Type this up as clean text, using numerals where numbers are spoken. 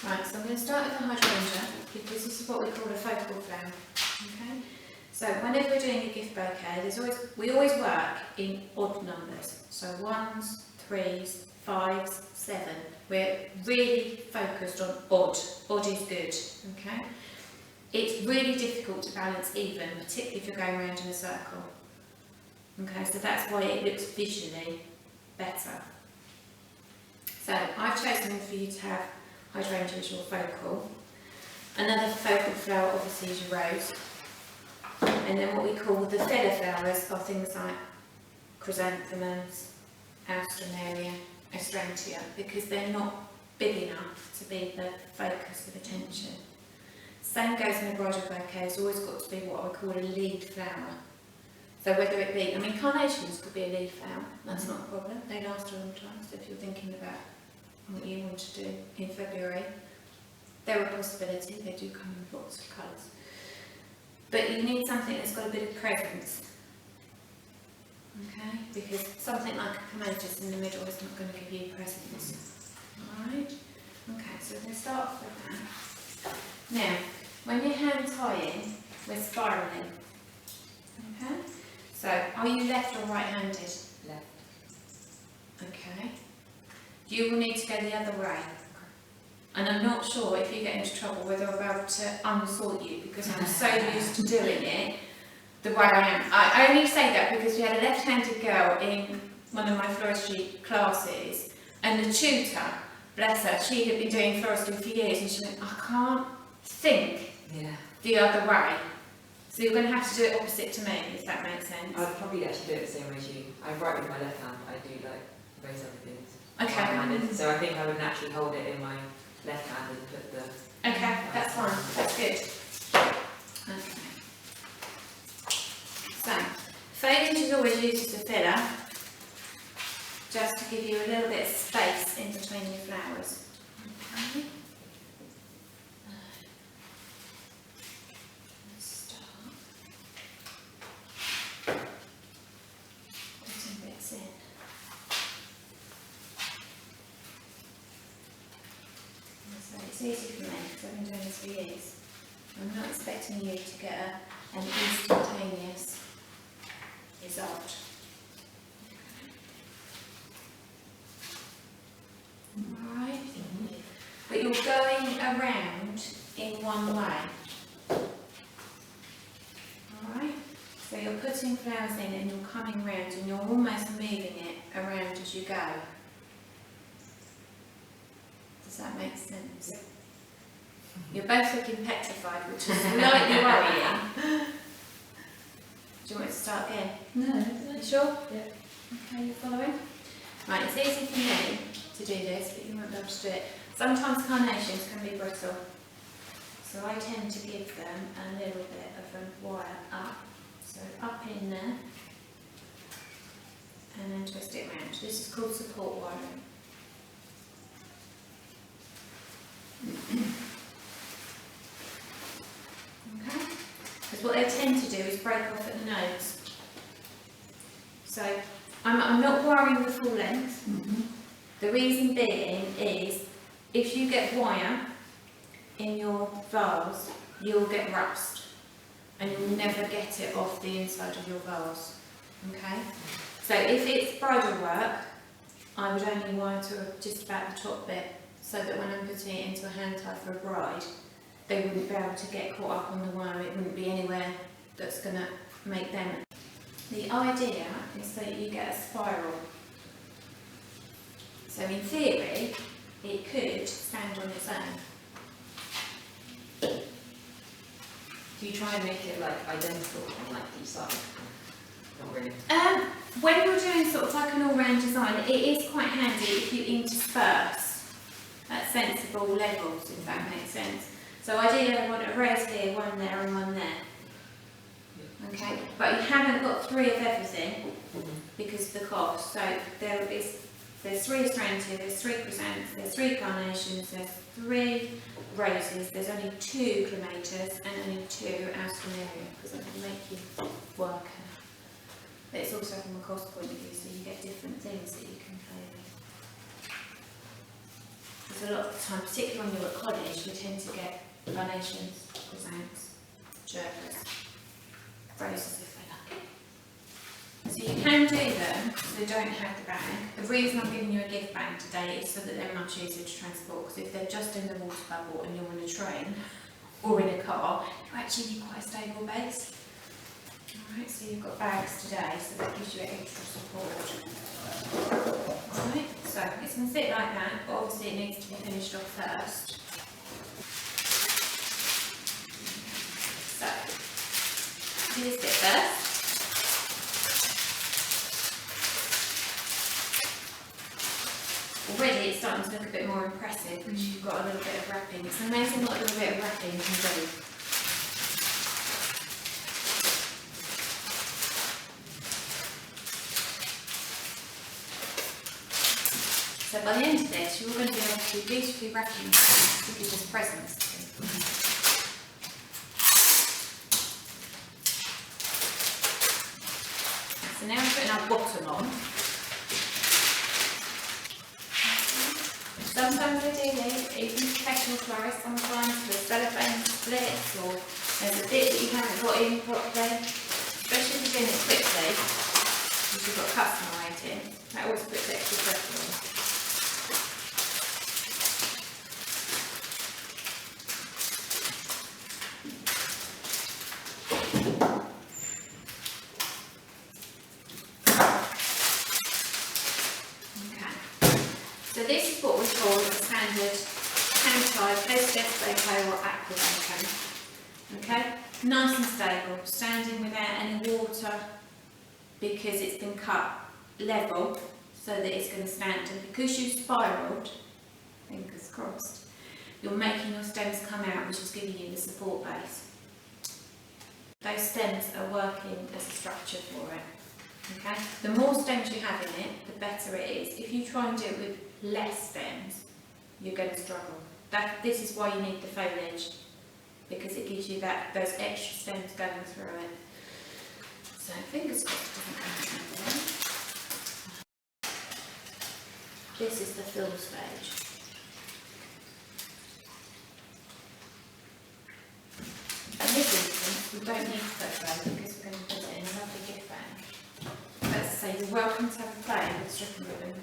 Right, so I'm going to start with the hydrangea because this is what we call a focal flower. Okay. So whenever we're doing a gift bouquet, we always work in odd numbers. So 1s, 3s, 5s, 7. We're really focused on odd. Odd is good. Okay. It's really difficult to balance even, particularly if you're going around in a circle. Okay, so that's why it looks visually better. So I've chosen for you to have hydrangea as your focal. Another focal flower obviously is your rose. And then what we call the filler flowers are things like chrysanthemums, alstroemeria, astrantia, because they're not big enough to be the focus of attention. Same goes in a bridal bouquet, it's always got to be what I call a lead flower. So whether it be, I mean carnations could be a lead flower, that's not a problem, they last a long time, so if you're thinking about what you want to do in February, they're a possibility, they do come in lots of colours. But you need something that's got a bit of presence, okay? Because something like a clematis in the middle is not going to give you presence. Alright? Okay, so we're going to start off with that. Now, when you're hand tying, we're spiralling. Okay? So, are you left or right-handed? Left. Okay. You will need to go the other way. And I'm not sure if you get into trouble whether I'm about to unsort you because I'm so used to doing it the way I am. I only say that because we had a left-handed girl in one of my floristry classes and the tutor, bless her, she had been doing floristry for years and she went, I can't think the other way. So you're going to have to do it opposite to me, if that makes sense. I'd probably actually do it the same way as you. I write with my left hand, but I do like most other things. Okay. Right-handed, so I think I would naturally hold it in my left hand and put the... Okay, that's fine, that's good. Okay. So, foliage is always used as a filler, just to give you a little bit of space in between your flowers. Okay. Let's start putting bits in. So it's easy for me because I've been doing this for years. I'm not expecting you to get an instantaneous result. Alright, but you're going around in one way. Alright, so you're putting flowers in and you're coming round and you're almost moving it around as you go. Does that make sense? You're both looking petrified, which is slightly worrying. Do you want me to start again? No. You sure? Yeah. Okay, you're following? Right, it's easy for me to do this, but you won't be able to do it. Sometimes carnations can be brittle, so I tend to give them a little bit of a wire up. So up in there, and then twist it round. This is called support wiring. Okay? Because what they tend to do is break off at the nodes. So I'm not wiring the full length. The reason being is if you get wire in your vase, you'll get rust and you'll never get it off the inside of your vase. Okay? So if it's bridal work, I would only wire to just about the top bit so that when I'm putting it into a hand tie for a bride, they wouldn't be able to get caught up on the wire, it wouldn't be anywhere that's going to make them. The idea is that you get a spiral. So in theory, it could stand on its own. Do you try and make it like identical on like each side? Not really. When you're doing sort of like an all-round design, it is quite handy if you intersperse at sensible levels, if that makes sense. So ideally I want a rose here, one there and one there. Okay, but you haven't got 3 of everything because of the cost. So there's 3 astrantia, there's 3 chrysanthemums, there's 3 carnations, there's 3 roses, there's only 2 clematis and only 2 alstroemeria because I can make you work. But it's also from a cost point of view, so you get different things that you can play with. Does because a lot of the time, particularly when you're at college, we tend to get carnations, chrysanthemums, gerbils, roses if we're lucky. So you can do them, so they don't have the bag. The reason I'm giving you a gift bag today is so that they're much easier to transport, because if they're just in the water bubble and you're on a train or in a car, you actually need quite a stable base. Alright, so you've got bags today, so that gives you extra support. Alright, so it's going to sit like that, but obviously it needs to be finished off first. So, do this bit first. Already it's starting to look a bit more impressive because you've got a little bit of wrapping. It's amazing what a little bit of wrapping can do. So by the end of this, you're going to be able to do beautifully wrapping people's presents. So now we're putting our bottom on. Sometimes I do these, even professional florists sometimes with cellophane splits, or there's a bit that you haven't got in properly, especially if you're doing it quickly, because you've got custom waiting. That always puts extra pressure on. So this is what we call a standard hand-tied post-death bouquet or aqua bouquet. Okay, nice and stable, standing without any water because it's been cut level so that it's going to stand. And because you spiralled, fingers crossed, you're making your stems come out, which is giving you the support base. Those stems are working as a structure for it. Okay, the more stems you have in it, the better it is. If you try and do it with less stems, you're going to struggle. This is why you need the foliage, because it gives you those extra stems going through it. So fingers crossed it doesn't come out there. This is the fill stage. In this instance, we don't need to put a bow because we're going to put it in a lovely gift bag. Let's say you're welcome to have a play with stripping ribbon.